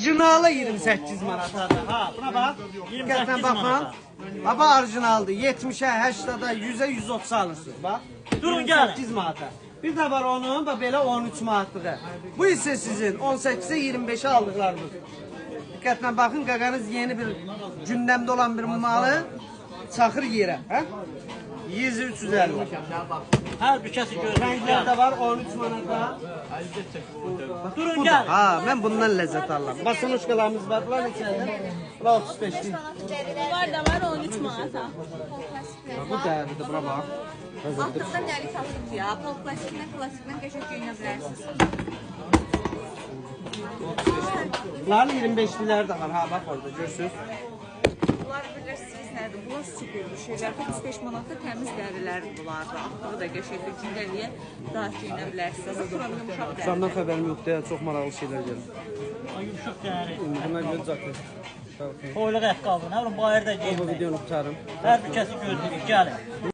Orijinalı 28 manatadır. Ha, buna bak. 28 bakma. manata. Baba orijinaldır. 70'e, 80'a, 100'e 130 alırsınız. Bak. Durun, 28 manata. Bir de var onun da belə 13 manatlığı. Bu ise sizin 18'e 25'e aldıklarınız. Diqqətlə baxın, qaqanız yeni bir gündəmdə olan bir malı çaxır yerə. Hə? 100-350. Her bir kesi gördüm. Rənglər də var 13 manata. Durun gel. Ha, mən bundan ləzzət alıram. Basunuşkalarımız var. Bunlar neçədir? Bunlar 35 değil. Var da var 13 manata. Bu dəyərlidir, bura bax. Altından dəli satılıb ya. Plastikindən qəşəng geyinə bilərsiniz. Bunların 25'liləri də var. Ha, bax orada görürsünüz. Bunlar bilirsiniz nədir? Bunlar super bir şeylər. 35 manatda təmiz dərilərdir bunlar da. Axırı da qəşəng bir gündəliyə daha geyinə bilərsiniz. Buranın yumuşaq dəri. Senden xəbərim yoxdur, çox maraqlı şeylər gəlir. Ay yumuşak değeri. Bunlar görəcəkdir. Toyluq ayakkabı. Ne bileyim bayırda Bu giyinmeyi. videonu tutarım. Her bir kesi gördüm. Gelin.